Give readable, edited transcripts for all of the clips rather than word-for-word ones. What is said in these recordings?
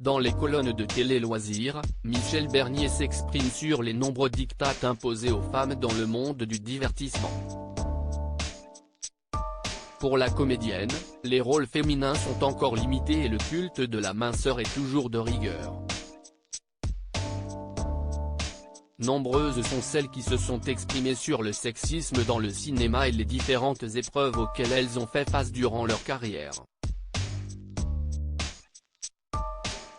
Dans les colonnes de Télé Loisirs, Michel Bernier s'exprime sur les nombreux diktats imposés aux femmes dans le monde du divertissement. Pour la comédienne, les rôles féminins sont encore limités et le culte de la minceur est toujours de rigueur. Nombreuses sont celles qui se sont exprimées sur le sexisme dans le cinéma et les différentes épreuves auxquelles elles ont fait face durant leur carrière.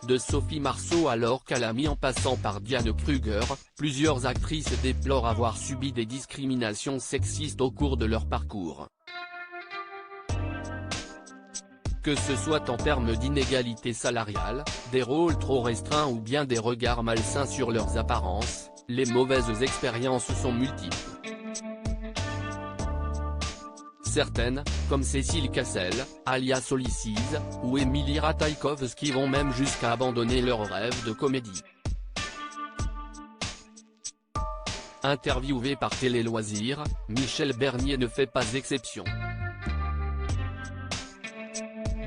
De Sophie Marceau à Laure Calamy en passant par Diane Kruger, plusieurs actrices déplorent avoir subi des discriminations sexistes au cours de leur parcours. Que ce soit en termes d'inégalité salariale, des rôles trop restreints ou bien des regards malsains sur leurs apparences, les mauvaises expériences sont multiples. Certaines, comme Cécile Cassel, alias Olysses, ou Émilie Ratajkowski vont même jusqu'à abandonner leur rêve de comédie. Interviewé par Télé Loisirs, Michel Bernier ne fait pas exception.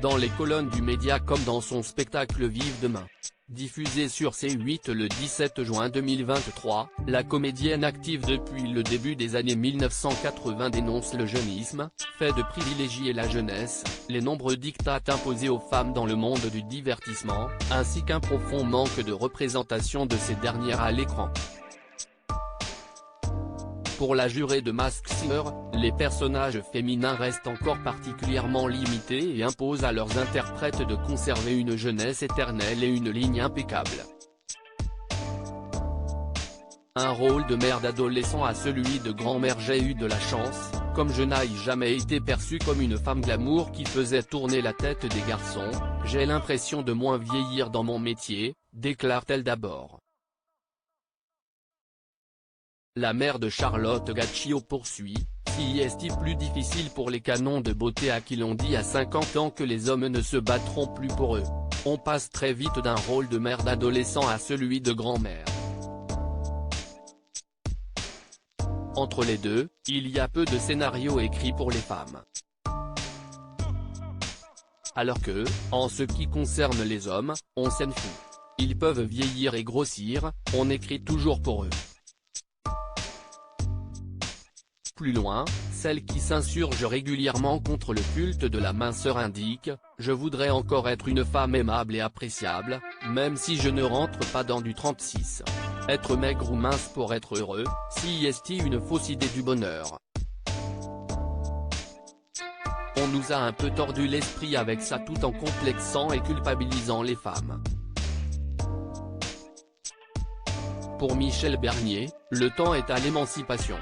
Dans les colonnes du média comme dans son spectacle Vive demain, diffusé sur C8 le 17 juin 2023, la comédienne active depuis le début des années 1980 dénonce le jeunisme, fait de privilégier la jeunesse, les nombreux diktats imposés aux femmes dans le monde du divertissement, ainsi qu'un profond manque de représentation de ces dernières à l'écran. Pour la jurée de Masked Singer, les personnages féminins restent encore particulièrement limités et imposent à leurs interprètes de conserver une jeunesse éternelle et une ligne impeccable. Un rôle de mère d'adolescent à celui de grand-mère. J'ai eu de la chance, comme je n'ai jamais été perçue comme une femme glamour qui faisait tourner la tête des garçons, j'ai l'impression de moins vieillir dans mon métier, déclare-t-elle d'abord. La mère de Charlotte Gaccio poursuit, si est-il plus difficile pour les canons de beauté à qui l'on dit à 50 ans que les hommes ne se battront plus pour eux. On passe très vite d'un rôle de mère d'adolescent à celui de grand-mère. Entre les deux, il y a peu de scénarios écrits pour les femmes. Alors que, en ce qui concerne les hommes, on s'en fout. Ils peuvent vieillir et grossir, on écrit toujours pour eux. Plus loin, celle qui s'insurge régulièrement contre le culte de la minceur indique « Je voudrais encore être une femme aimable et appréciable, même si je ne rentre pas dans du 36. Être maigre ou mince pour être heureux, si est-il une fausse idée du bonheur. » On nous a un peu tordu l'esprit avec ça tout en complexant et culpabilisant les femmes. Pour Michel Bernier, le temps est à l'émancipation.